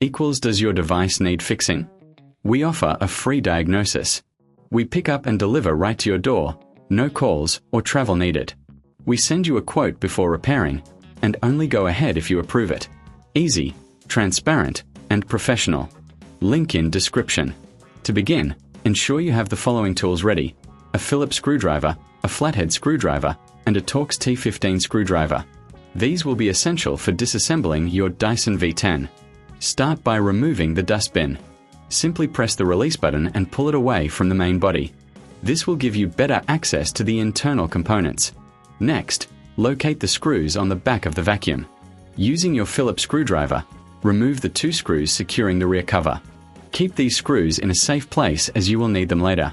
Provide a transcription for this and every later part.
equals does your device need fixing? We offer a free diagnosis. We pick up and deliver right to your door, no calls or travel needed. We send you a quote before repairing, and only go ahead if you approve it. Easy, transparent, and professional. Link in description. To begin, ensure you have the following tools ready: a Phillips screwdriver, a flathead screwdriver, and a Torx T15 screwdriver. These will be essential for disassembling your Dyson V10. Start by removing the dustbin. Simply press the release button and pull it away from the main body. This will give you better access to the internal components. Next, locate the screws on the back of the vacuum. Using your Phillips screwdriver, remove the 2 screws securing the rear cover. Keep these screws in a safe place as you will need them later.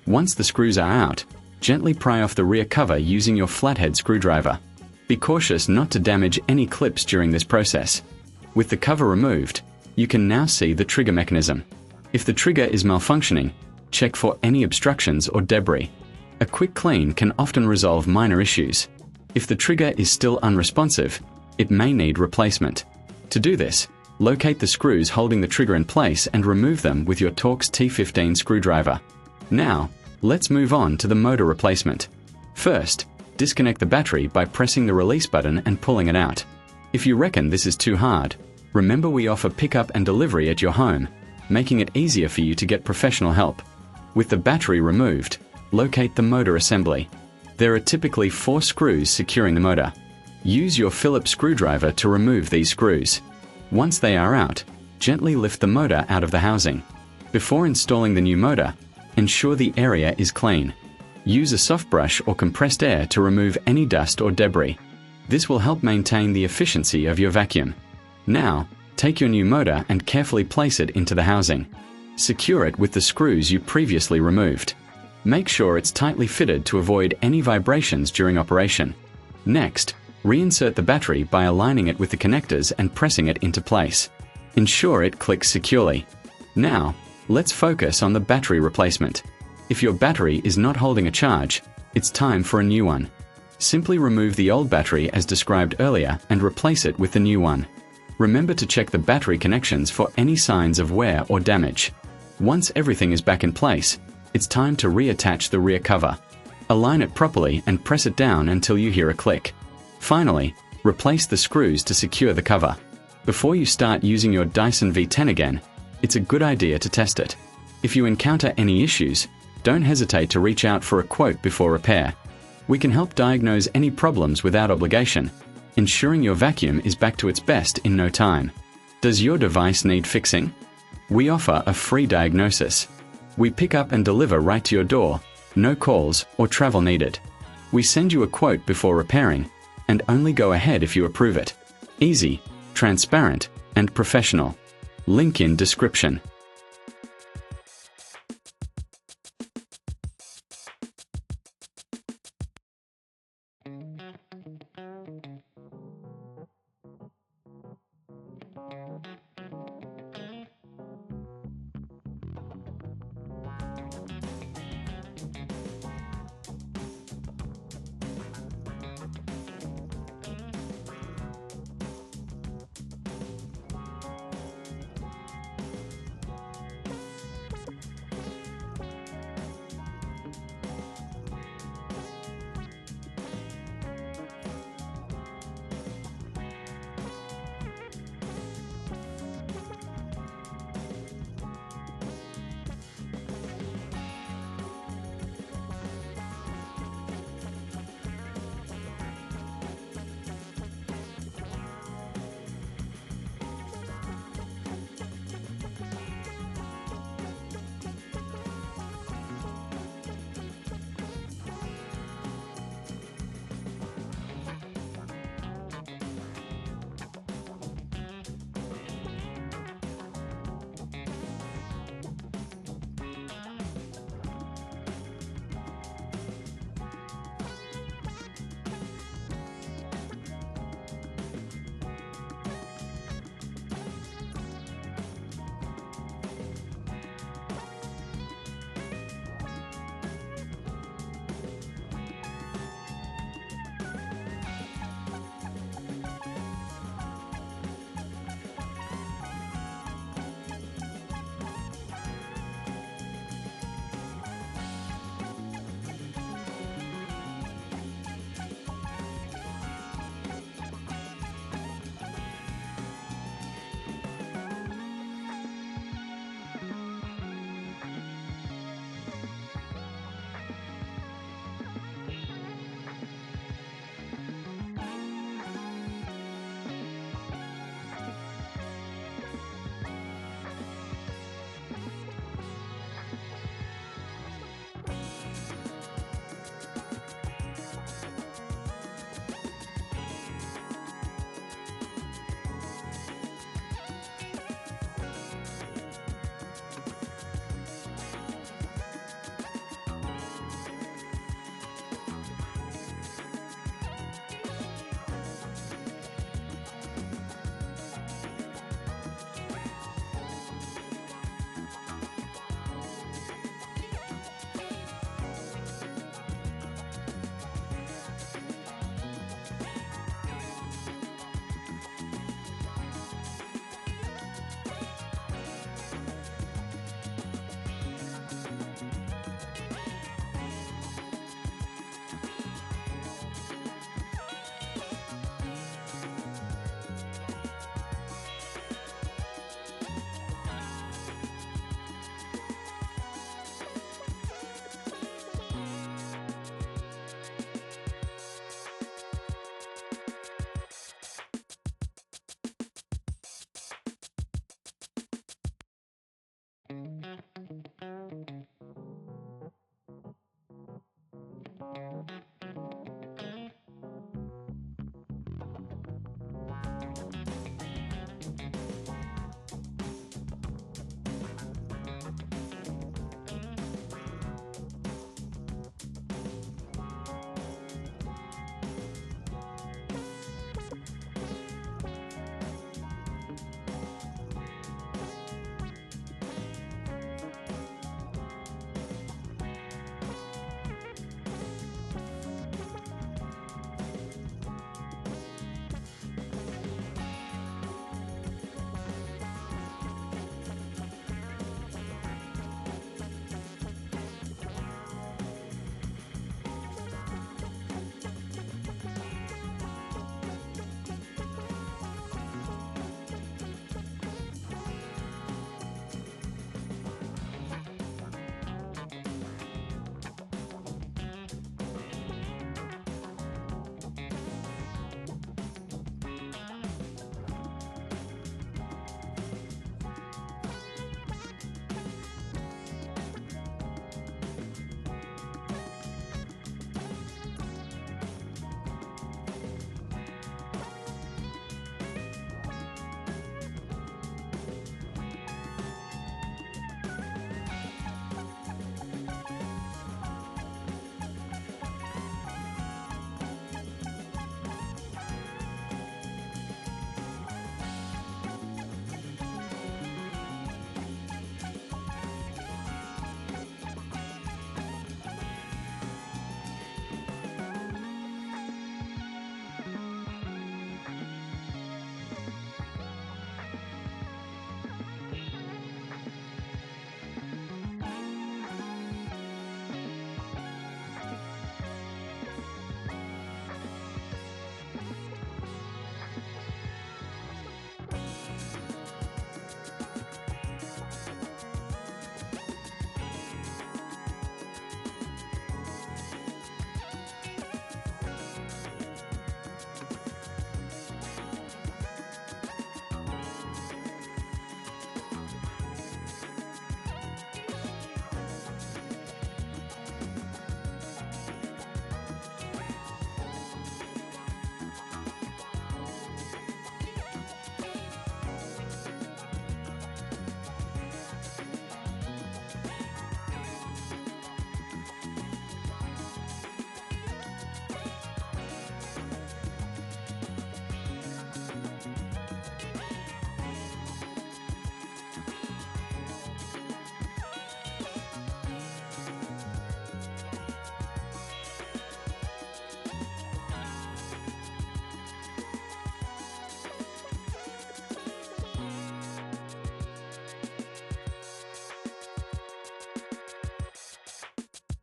Once the screws are out, gently pry off the rear cover using your flathead screwdriver. Be cautious not to damage any clips during this process. With the cover removed, you can now see the trigger mechanism. If the trigger is malfunctioning, check for any obstructions or debris. A quick clean can often resolve minor issues. If the trigger is still unresponsive, it may need replacement. To do this, locate the screws holding the trigger in place and remove them with your Torx T15 screwdriver. Now, let's move on to the motor replacement. First, disconnect the battery by pressing the release button and pulling it out. If you reckon this is too hard, remember we offer pickup and delivery at your home, making it easier for you to get professional help. With the battery removed, locate the motor assembly. There are typically 4 screws securing the motor. Use your Phillips screwdriver to remove these screws. Once they are out, gently lift the motor out of the housing. Before installing the new motor, ensure the area is clean. Use a soft brush or compressed air to remove any dust or debris. This will help maintain the efficiency of your vacuum. Now, take your new motor and carefully place it into the housing. Secure it with the screws you previously removed. Make sure it's tightly fitted to avoid any vibrations during operation. Next, reinsert the battery by aligning it with the connectors and pressing it into place. Ensure it clicks securely. Now, let's focus on the battery replacement. If your battery is not holding a charge, it's time for a new one. Simply remove the old battery as described earlier and replace it with the new one. Remember to check the battery connections for any signs of wear or damage. Once everything is back in place, it's time to reattach the rear cover. Align it properly and press it down until you hear a click. Finally, replace the screws to secure the cover. Before you start using your Dyson V10 again, it's a good idea to test it. If you encounter any issues, don't hesitate to reach out for a quote before repair. We can help diagnose any problems without obligation, ensuring your vacuum is back to its best in no time. Does your device need fixing? We offer a free diagnosis. We pick up and deliver right to your door, no calls or travel needed. We send you a quote before repairing, and only go ahead if you approve it. Easy, transparent, and professional. Link in description.